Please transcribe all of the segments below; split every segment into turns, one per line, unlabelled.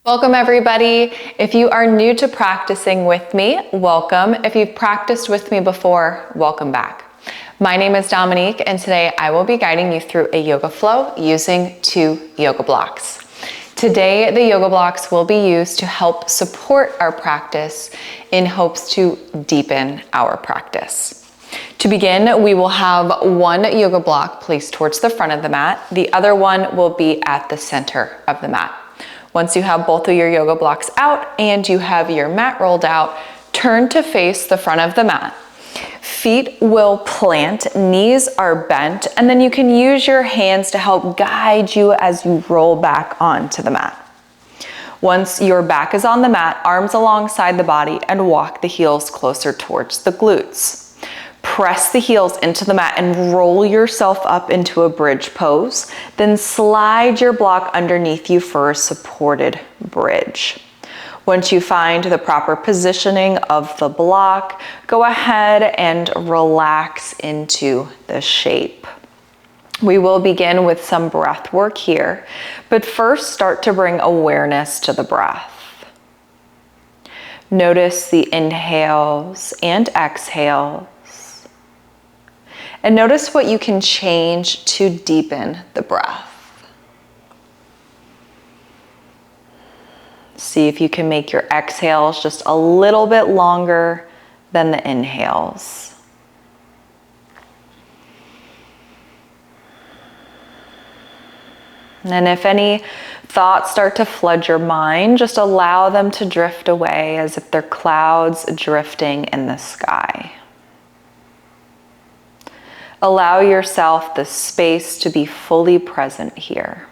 Welcome everybody. If you are new to practicing with me, welcome. If you've practiced with me before, welcome back. My name is Dominique and today I will be guiding you through a yoga flow using 2 yoga blocks. Today the yoga blocks will be used to help support our practice in hopes to deepen our practice. To begin, we will have one yoga block placed towards the front of the mat. The other one will be at the center of the mat. Once you have both of your yoga blocks out and you have your mat rolled out, turn to face the front of the mat. Feet will plant, knees are bent, and then you can use your hands to help guide you as you roll back onto the mat. Once your back is on the mat, arms alongside the body and walk the heels closer towards the glutes. Press the heels into the mat and roll yourself up into a bridge pose. Then slide your block underneath you for a supported bridge. Once you find the proper positioning of the block, go ahead and relax into the shape. We will begin with some breath work here, but first start to bring awareness to the breath. Notice the inhales and exhales. And notice what you can change to deepen the breath. See if you can make your exhales just a little bit longer than the inhales. And if any thoughts start to flood your mind, just allow them to drift away as if they're clouds drifting in the sky. Allow yourself the space to be fully present here.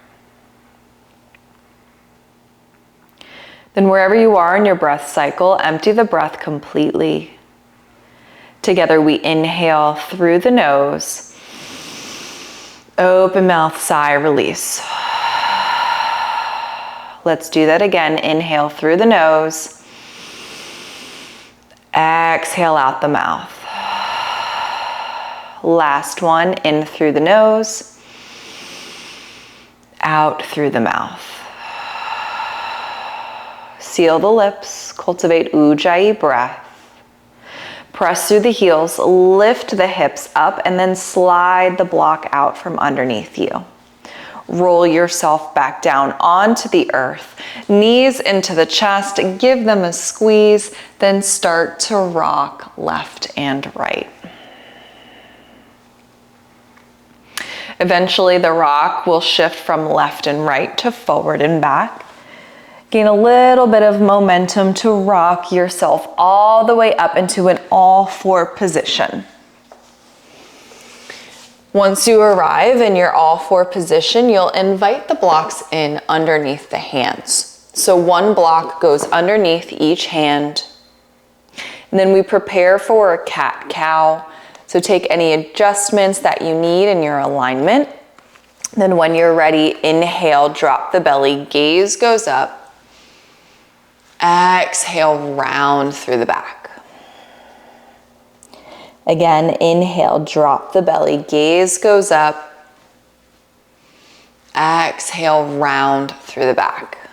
Then wherever you are in your breath cycle, empty the breath completely. Together we inhale through the nose. Open mouth, sigh, release. Let's do that again. Inhale through the nose. Exhale out the mouth. Last one, in through the nose, out through the mouth. Seal the lips, cultivate Ujjayi breath. Press through the heels, lift the hips up, and then slide the block out from underneath you. Roll yourself back down onto the earth, knees into the chest, give them a squeeze, then start to rock left and right. Eventually the rock will shift from left and right to forward and back. Gain a little bit of momentum to rock yourself all the way up into an all-four position. Once you arrive in your all-four position, you'll invite the blocks in underneath the hands. So one block goes underneath each hand. And then we prepare for a cat-cow. So take any adjustments that you need in your alignment. Then when you're ready, inhale, drop the belly, gaze goes up. Exhale, round through the back. Again, inhale, drop the belly, gaze goes up. Exhale, round through the back.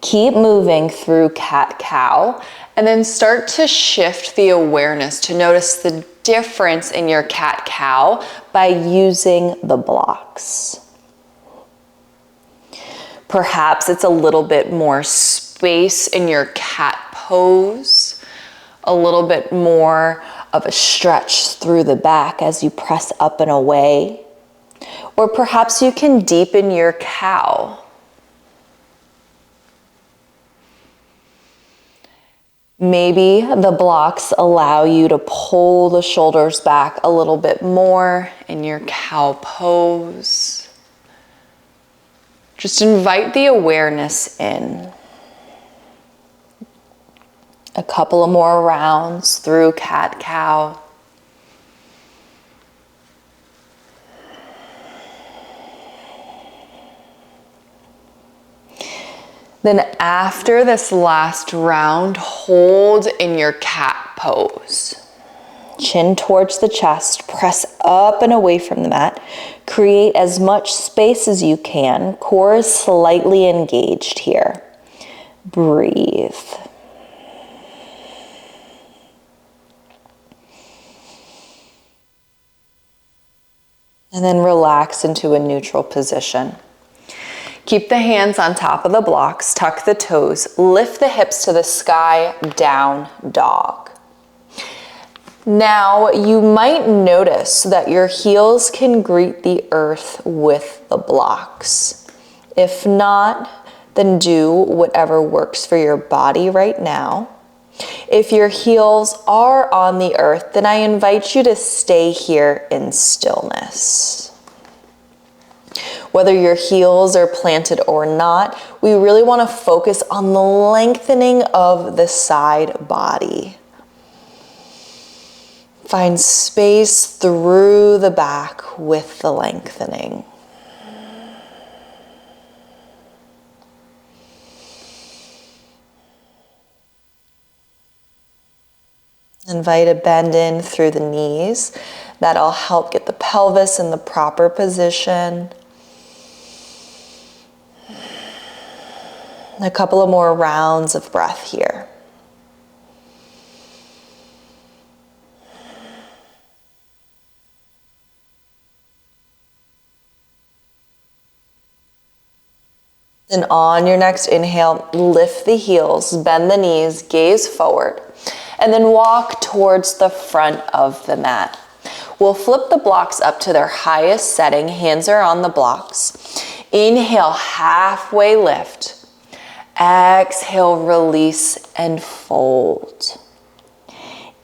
Keep moving through cat-cow. And then start to shift the awareness to notice the difference in your cat-cow by using the blocks. Perhaps it's a little bit more space in your cat pose, a little bit more of a stretch through the back as you press up and away. Or perhaps you can deepen your cow. Maybe the blocks allow you to pull the shoulders back a little bit more in your cow pose. Just invite the awareness in. A couple of more rounds through cat-cow. Then after this last round, hold in your cat pose. Chin towards the chest, press up and away from the mat.
Create as much space as you can. Core is slightly engaged here. Breathe. And then relax into a neutral position. Keep the hands on top of the blocks, tuck the toes, lift the hips to the sky, down dog. Now you might notice that your heels can greet the earth with the blocks. If not, then do whatever works for your body right now. If your heels are on the earth, then I invite you to stay here in stillness. Whether your heels are planted or not, we really want to focus on the lengthening of the side body. Find space through the back with the lengthening. Invite a bend in through the knees. That'll help get the pelvis in the proper position. A couple of more rounds of breath here. Then on your next inhale, lift the heels, bend the knees, gaze forward, and then walk towards the front of the mat. We'll flip the blocks up to their highest setting. Hands are on the blocks. Inhale, halfway lift. Exhale, release and fold.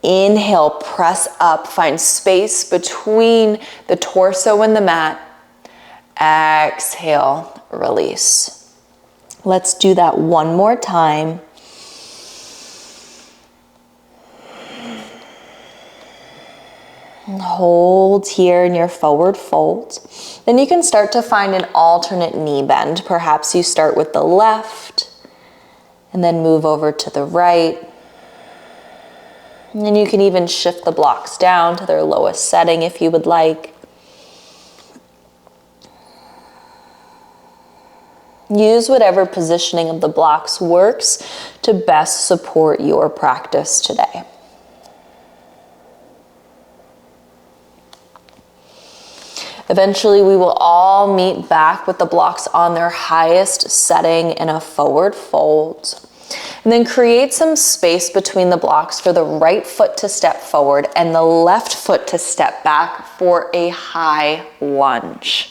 Inhale, press up. Find space between the torso and the mat. Exhale, release. Let's do that one more time. Hold here in your forward fold. Then you can start to find an alternate knee bend. Perhaps you start with the left and then move over to the right. And then you can even shift the blocks down to their lowest setting if you would like. Use whatever positioning of the blocks works to best support your practice today. Eventually, we will all meet back with the blocks on their highest setting in a forward fold. And then create some space between the blocks for the right foot to step forward and the left foot to step back for a high lunge.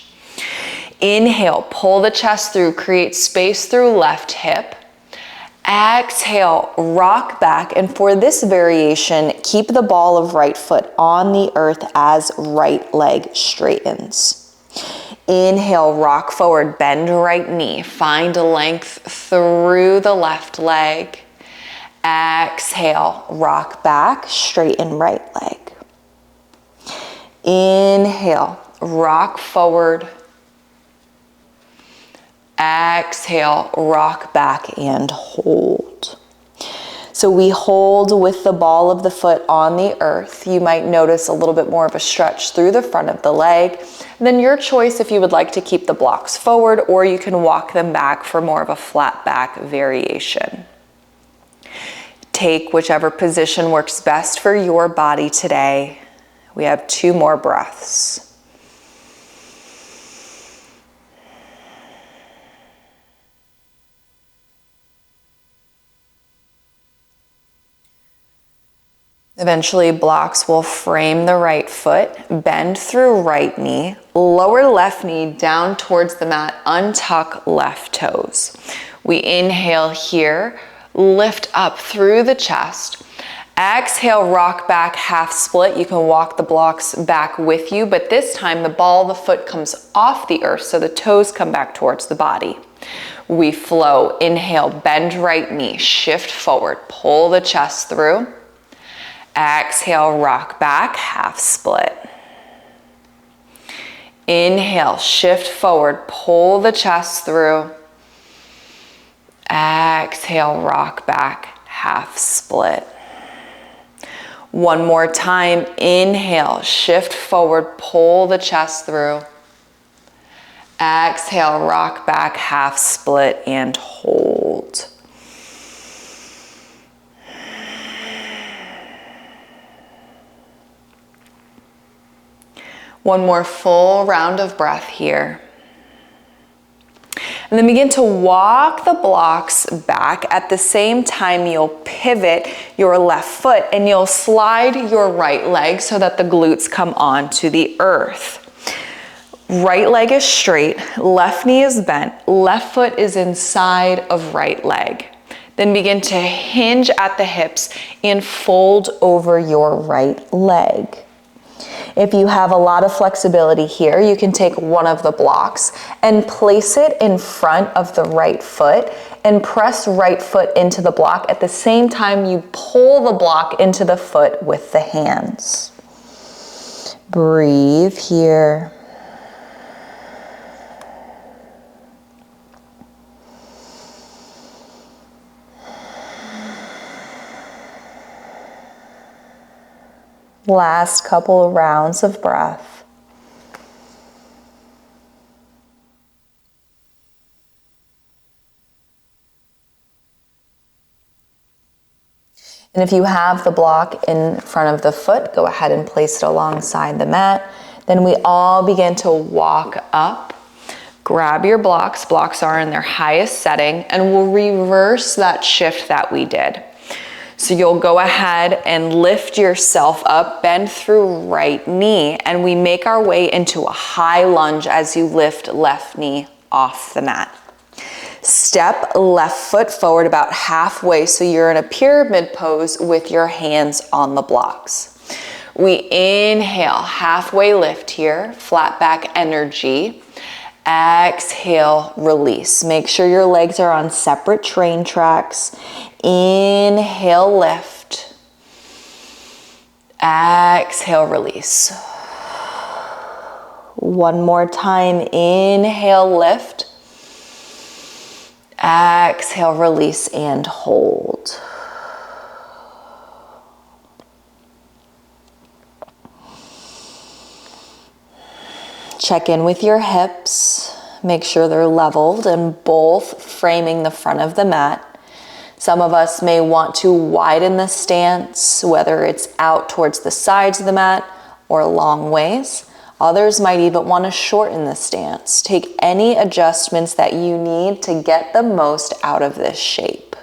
Inhale, pull the chest through, create space through left hip. Exhale, rock back, and for this variation, keep the ball of right foot on the earth as right leg straightens. Inhale, rock forward, bend right knee, find length through the left leg. Exhale, rock back, straighten right leg. Inhale, rock forward. Exhale, rock back and hold. So we hold with the ball of the foot on the earth. You might notice a little bit more of a stretch through the front of the leg. And then your choice if you would like to keep the blocks forward or you can walk them back for more of a flat back variation. Take whichever position works best for your body today. We have 2 more breaths. Eventually, blocks will frame the right foot, bend through right knee, lower left knee down towards the mat, untuck left toes. We inhale here, lift up through the chest. Exhale, rock back, half split. You can walk the blocks back with you, but this time the ball of the foot comes off the earth, so the toes come back towards the body. We flow, inhale, bend right knee, shift forward, pull the chest through. Exhale, rock back, half split. Inhale, shift forward, pull the chest through. Exhale, rock back, half split. One more time, inhale, shift forward, pull the chest through.
Exhale, rock back, half split, and hold. One more full round of breath here. And then begin to walk the blocks back. At the same time, you'll pivot your left foot and you'll slide your right leg so that the glutes come onto the earth. Right leg is straight, left knee is bent, left foot is inside of right leg. Then begin to hinge at the hips and fold over your right leg. If you have a lot of flexibility here, you can take one of the blocks and place it in front of the right foot and press right foot into the block. At the same time, you pull the block into the foot with the hands. Breathe here. Last couple of rounds of breath. And if you have the block in front of the foot, go ahead and place it alongside the mat. Then we all begin to walk up. Grab your blocks. Blocks are in their highest setting, and we'll reverse that shift that we did. So you'll go ahead and lift yourself up, bend through right knee, and we make our way into a high lunge as you lift left knee off the mat. Step left foot forward about halfway so you're in a pyramid pose with your hands on the blocks. We inhale, halfway lift here, flat back energy. Exhale, release. Make sure your legs are on separate train tracks. Inhale, lift. Exhale, release. One more time. Inhale, lift. Exhale, release, and hold. Check in with your hips. Make sure they're leveled and both framing the front of the mat. Some of us may want to widen the stance, whether it's out towards the sides of the mat or long ways. Others might even want to shorten the stance. Take any adjustments that you need to get the most out of this shape.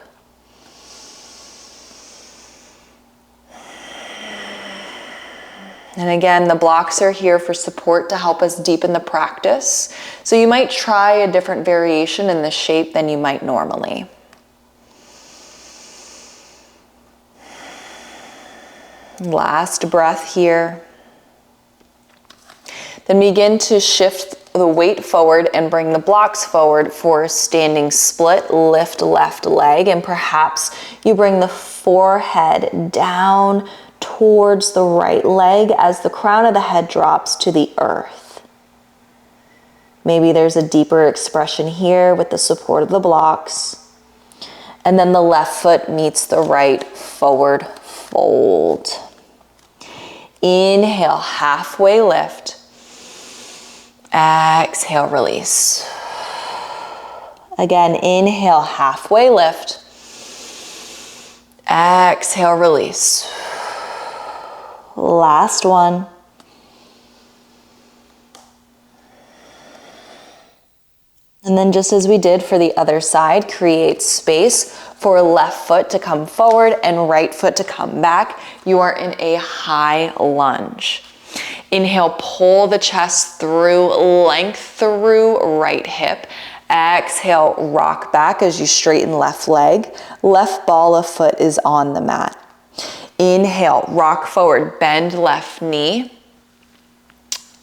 And again, the blocks are here for support to help us deepen the practice. So you might try a different variation in the shape than you might normally. Last breath here. Then begin to shift the weight forward and bring the blocks forward for a standing split. Lift left leg, and perhaps you bring the forehead down towards the right leg as the crown of the head drops to the earth. Maybe there's a deeper expression here with the support of the blocks. And then the left foot meets the right, forward fold. Inhale, halfway lift. Exhale, release. Again, inhale, halfway lift. Exhale, release. Last one. And then just as we did for the other side, create space for left foot to come forward and right foot to come back. You are in a high lunge. Inhale, pull the chest through, length through right hip. Exhale, rock back as you straighten left leg. Left ball of foot is on the mat. Inhale, rock forward, bend left knee.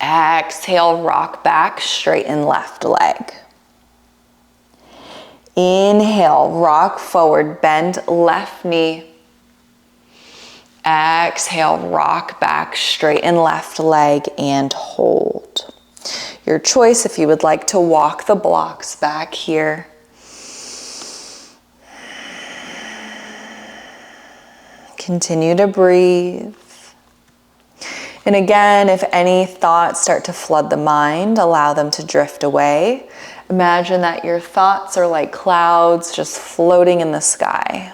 Exhale, rock back, straighten left leg. Inhale, rock forward, bend left knee. Exhale, rock back, straighten left leg, and hold. Your choice if you would like to walk the blocks back here. Continue to breathe.
And again, if any thoughts start to flood the mind, allow them to drift away. Imagine that your thoughts are like clouds just floating in the sky.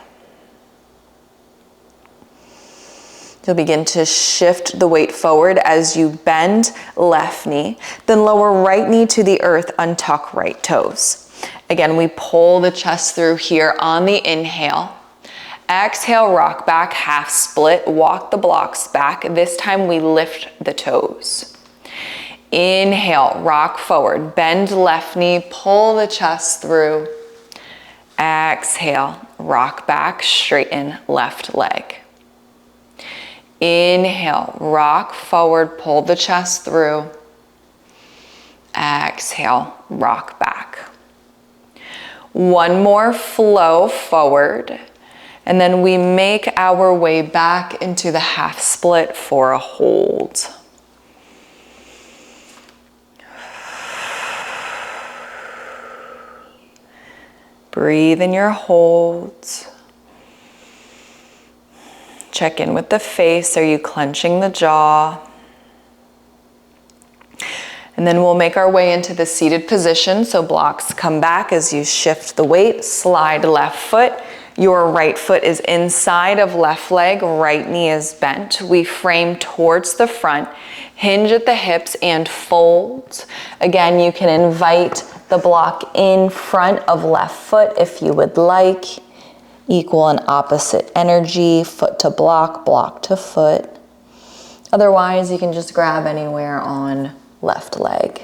You'll begin to shift the weight forward as you bend left knee, then lower right knee to the earth, untuck right toes. Again, we pull the chest through here on the inhale. Exhale, rock back, half split, walk the blocks back. This time we lift the toes. Inhale, rock forward, bend left knee, pull the chest through. Exhale, rock back, straighten left leg. Inhale, rock forward, pull the chest through. Exhale, rock back. One more flow forward, and then we make our way back into the half split for a hold. Breathe in your holds. Check in with the face. Are you clenching the jaw? And then we'll make our way into the seated position. So blocks come back as you shift the weight, slide left foot. Your right foot is inside of left leg, right knee is bent. We frame towards the front, hinge at the hips and fold. Again, you can invite the block in front of left foot if you would like. Equal and opposite energy, foot to block, block to foot. Otherwise, you can just grab anywhere on left leg.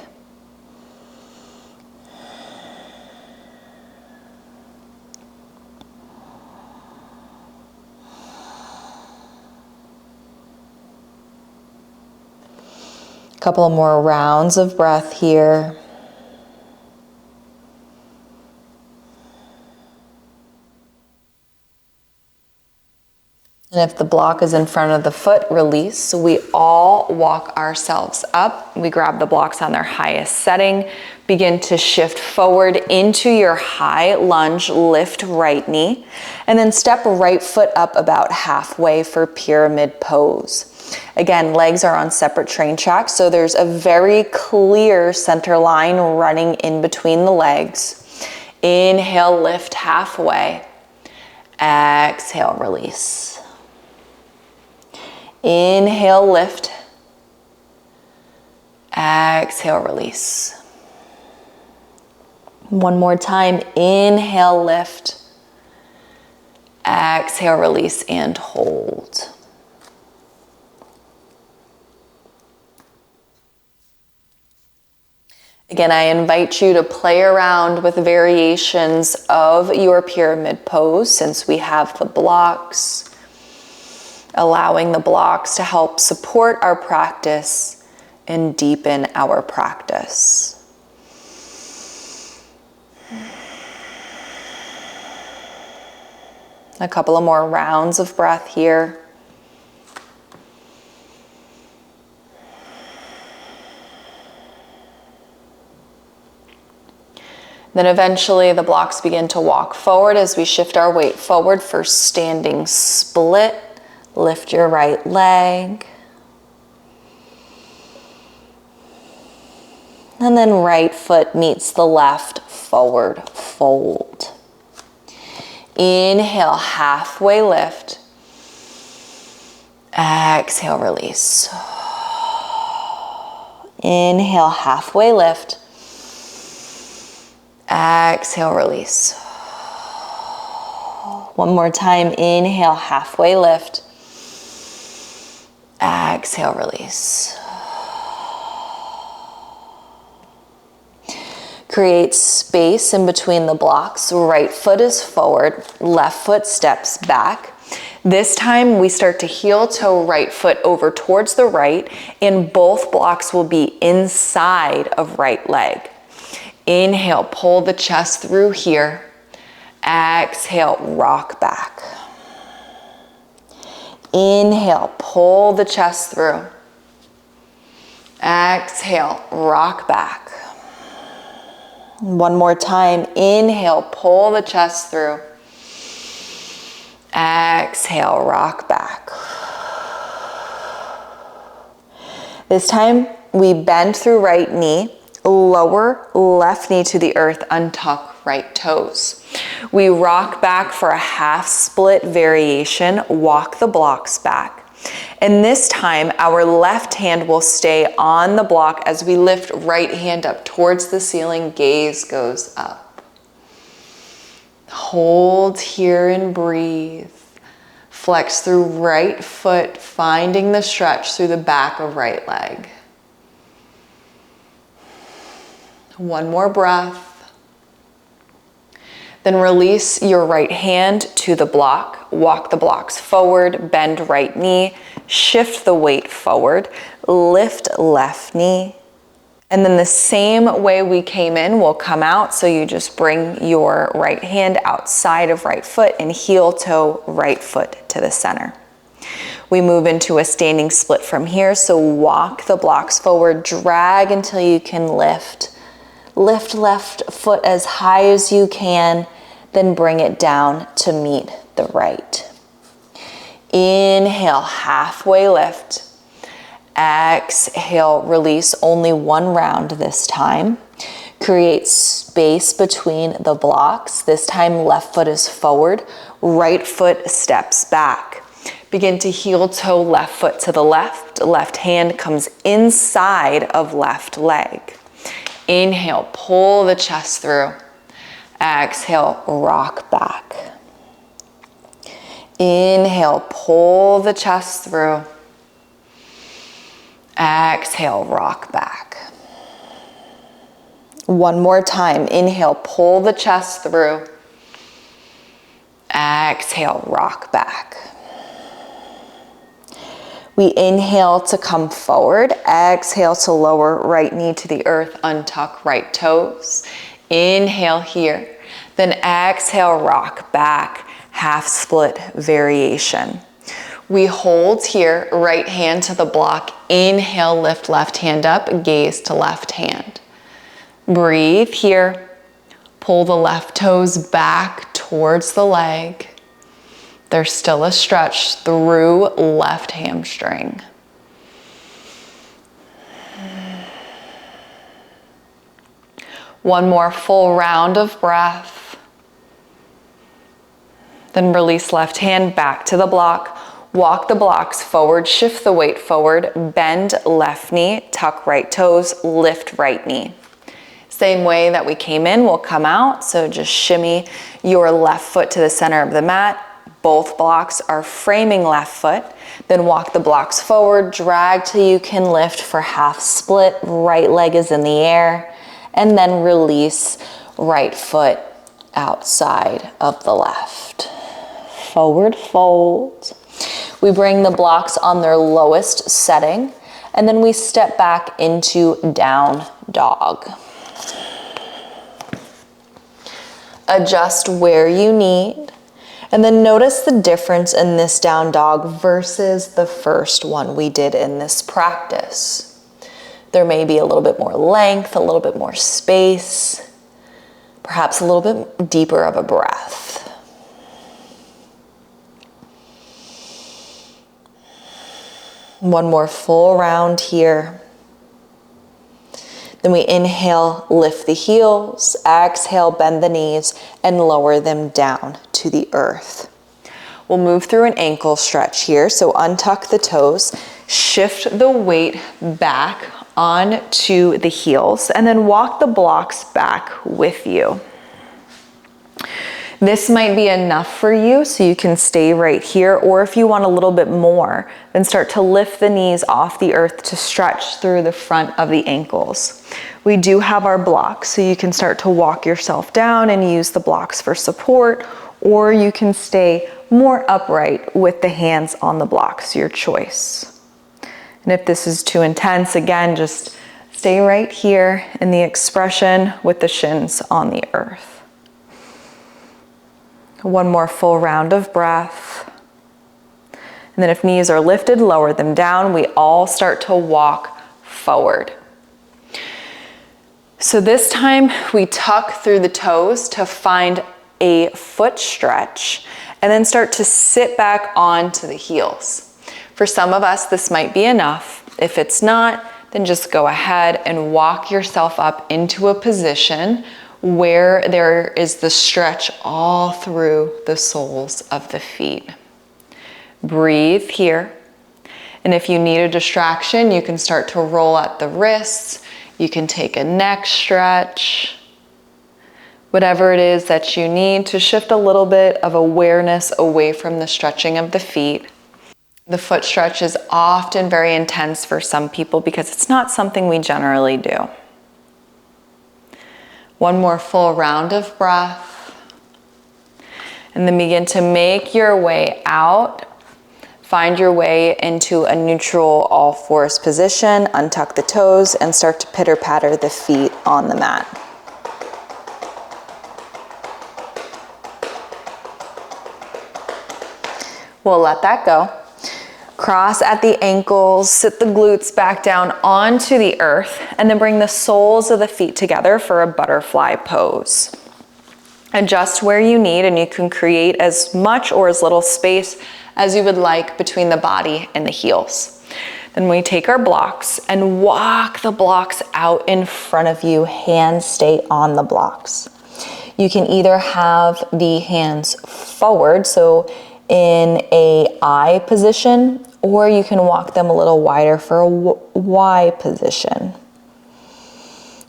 A couple more rounds of breath here. And if the block is in front of the foot, release. So we all walk ourselves up. We grab the blocks on their highest setting. Begin to shift forward into your high lunge, lift right knee. And then step right foot up about halfway for pyramid pose. Again, legs are on separate train tracks, so there's a very clear center line running in between the legs. Inhale, lift halfway. Exhale, release. Inhale, lift. Exhale, release. One more time. Inhale, lift. Exhale, release, and hold. Again, I invite you to play around with variations of your pyramid pose since we have the blocks. Allowing the blocks to help support our practice and deepen our practice. A couple of more rounds of breath here. Then eventually the blocks begin to walk forward as we shift our weight forward for standing split. Lift your right leg. And then right foot meets the left, forward fold. Inhale, halfway lift. Exhale, release. Inhale, halfway lift. Exhale, release. One more time. Inhale, halfway lift. Exhale, release. Create space in between the blocks. Right foot is forward, left foot steps back. This time we start to heel toe right foot over towards the right, and both blocks will be inside of right leg. Inhale, pull the chest through here. Exhale, rock back. Inhale, pull the chest through. Exhale, rock back. One more time. Inhale, pull the chest through. Exhale, rock back. This time we bend through right knee, lower left knee to the earth, untuck right toes. We rock back for a half split variation, walk the blocks back. And this time our left hand will stay on the block as we lift right hand up towards the ceiling, gaze goes up. Hold here and breathe. Flex through right foot, finding the stretch through the back of right leg. One more breath. Then release your right hand to the block. Walk the blocks forward, bend right knee, shift the weight forward, lift left knee. And then the same way we came in will come out. So you just bring your right hand outside of right foot and heel toe right foot to the center. We move into a standing split from here. So walk the blocks forward, drag until you can lift. Lift left foot as high as you can, then bring it down to meet the right. Inhale, halfway lift. Exhale, release, only one round this time. Create space between the blocks. This time left foot is forward, right foot steps back. Begin to heel toe left foot to the left. Left hand comes inside of left leg. Inhale, pull the chest through. Exhale, rock back. Inhale, pull the chest through. Exhale, rock back. One more time. Inhale, pull the chest through. Exhale, rock back. We inhale to come forward. Exhale to lower right knee to the earth, untuck right toes. Inhale here. Then exhale, rock back, half split variation. We hold here, right hand to the block. Inhale, lift left hand up, gaze to left hand. Breathe here. Pull the left toes back towards the leg. There's still a stretch through left hamstring. One more full round of breath. Then release left hand back to the block. Walk the blocks forward, shift the weight forward, bend left knee, tuck right toes, lift right knee. Same way that we came in, we'll come out. So just shimmy your left foot to the center of the mat. Both blocks are framing left foot. Then walk the blocks forward, drag till you can lift for half split. Right leg is in the air. And then release right foot outside of the left. Forward fold. We bring the blocks on their lowest setting, and then we step back into down dog. Adjust where you need, and then notice the difference in this down dog versus the first one we did in this practice. There may be a little bit more length, a little bit more space, perhaps a little bit deeper of a breath. One more full round here. Then we inhale, lift the heels, exhale, bend the knees, and lower them down to the earth. We'll move through an ankle stretch here. So untuck the toes, shift the weight back onto the heels, and then walk the blocks back with you. This might be enough for you, so you can stay right here, or if you want a little bit more, then start to lift the knees off the earth to stretch through the front of the ankles. We do have our blocks, so you can start to walk yourself down and use the blocks for support, or you can stay more upright with the hands on the blocks, your choice. And if this is too intense, again, just stay right here in the expression with the shins on the earth. One more full round of breath. And then if knees are lifted, lower them down. We all start to walk forward. So this time we tuck through the toes to find a foot stretch and then start to sit back onto the heels. For some of us, this might be enough.
If it's not, then just go ahead and walk yourself up into a position where there is the stretch all through the soles of the feet. Breathe here. And if you need a distraction, you can start to roll at the wrists. You can take a neck stretch. Whatever it is that you need to shift a little bit of awareness away from the stretching of the feet. The foot stretch is often very intense for some people because it's not something we generally do. One more full round of breath. And then begin to make your way out. Find your way into a neutral all fours position. Untuck the toes and start to pitter-patter the feet on the mat. We'll let that go. Cross at the ankles, sit the glutes back down onto the earth, and then bring the soles of the feet together for a butterfly pose. Adjust where you need, and you can create as much or as little space as you would like between the body and the heels. Then we take our blocks and walk the blocks out in front of you, hands stay on the blocks. You can either have the hands forward, so in a I position, or you can walk them a little wider for a Y position.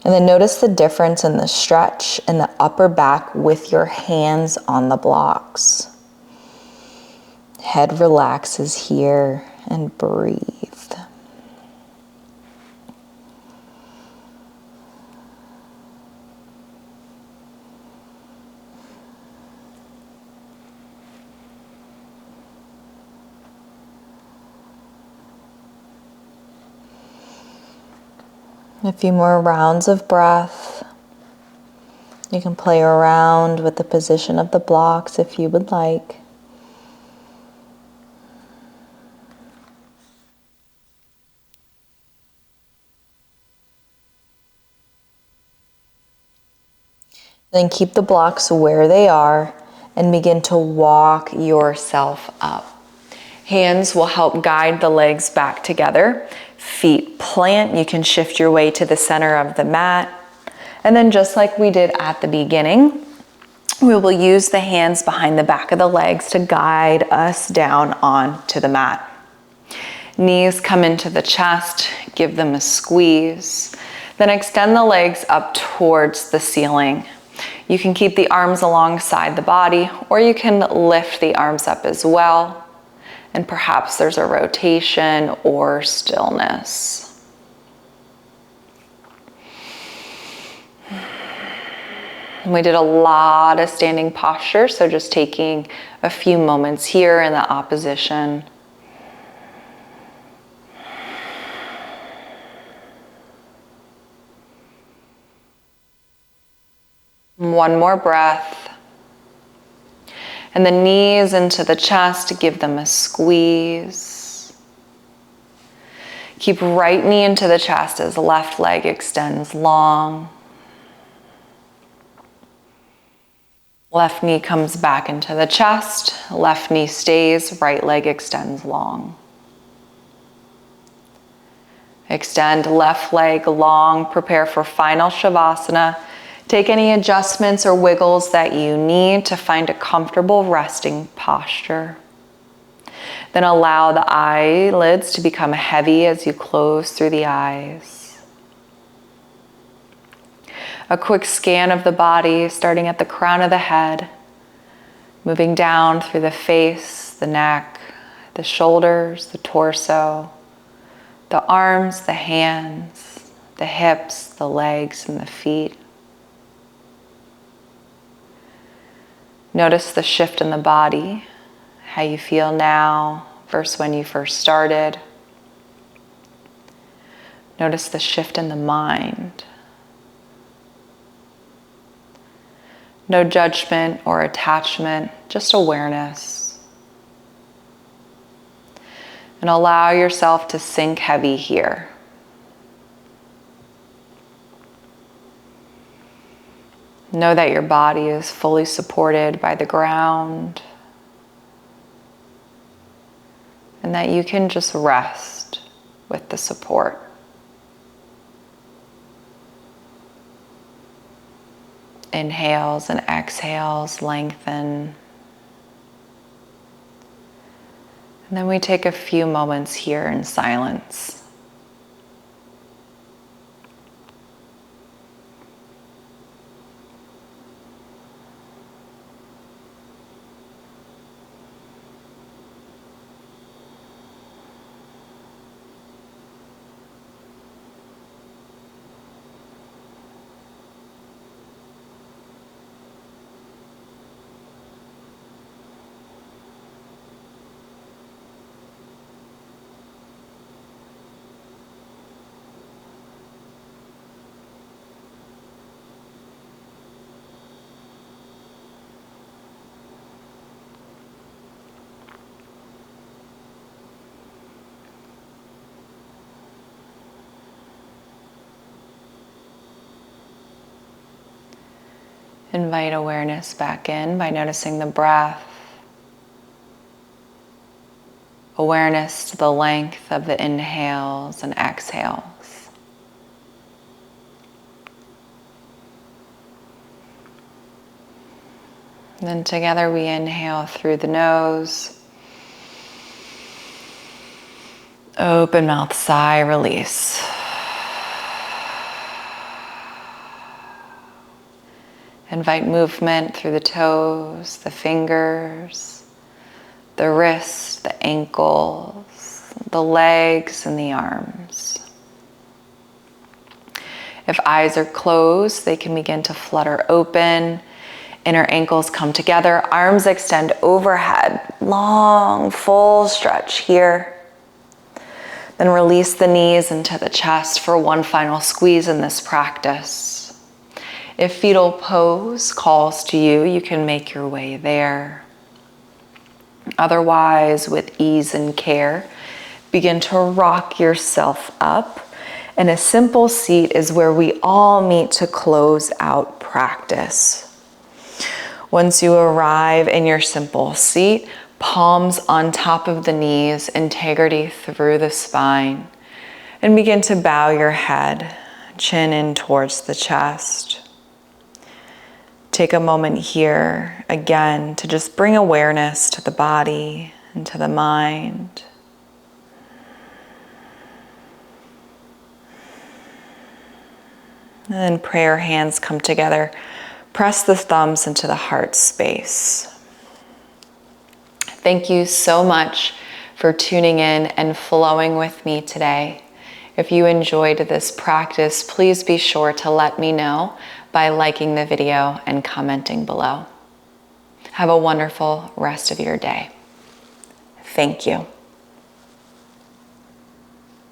And then notice the difference in the stretch in the upper back with your hands on the blocks. Head relaxes here and breathe. A few more rounds of breath. You can play around with the position of the blocks if you would like. Then keep the blocks where they are and begin to walk yourself up. Hands will help guide the legs back together. Feet plant. You can shift your way to the center of the mat. And then just like we did at the beginning, we will use the hands behind the back of the legs to guide us down onto the mat. Knees come into the chest, give them a squeeze. Then extend the legs up towards the ceiling. You can keep the arms alongside the body, or you can lift the arms up as well. And perhaps there's a rotation or stillness. We did a lot of standing posture, so just taking a few moments here in the opposition. One more breath. And the knees into the chest, give them a squeeze. Keep right knee into the chest as left leg extends long. Left knee comes back into the chest, left knee stays, right leg extends long. Extend left leg long, prepare for final Shavasana. Take any adjustments or wiggles that you need to find a comfortable resting posture. Then allow the eyelids to become heavy as you close through the eyes. A quick scan of the body, starting at the crown of the head, moving down through the face, the neck, the shoulders, the torso, the arms, the hands, the hips, the legs, and the feet. Notice the shift in the body, how you feel now versus when you first started. Notice the shift in the mind. No judgment or attachment, just awareness. And allow yourself to sink heavy here. Know that your body is fully supported by the ground and that you can just rest with the support. Inhales and exhales lengthen. And then we take a few moments here in silence. Invite awareness back in by noticing the breath. Awareness to the length of the inhales and exhales. And then together we inhale through the nose. Open mouth, sigh, release. Invite movement through the toes, the fingers, the wrists, the ankles, the legs, and the arms. If eyes are closed, they can begin to flutter open. Inner ankles come together, arms extend overhead. Long, full stretch here. Then release the knees into the chest for one final squeeze in this practice. If fetal pose calls to you, you can make your way there. Otherwise, with ease and care, begin to rock yourself up. And a simple seat is where we all meet to close out practice. Once you arrive in your simple seat, palms on top of the knees, integrity through the spine, and begin to bow your head, chin in towards the chest. Take a moment here again to just bring awareness to the body and to the mind. And then prayer hands come together. Press the thumbs into the heart space. Thank you so much for tuning in and flowing with me today. If you enjoyed this practice, please be sure to let me know by liking the video and commenting below. Have a wonderful rest of your day. Thank you.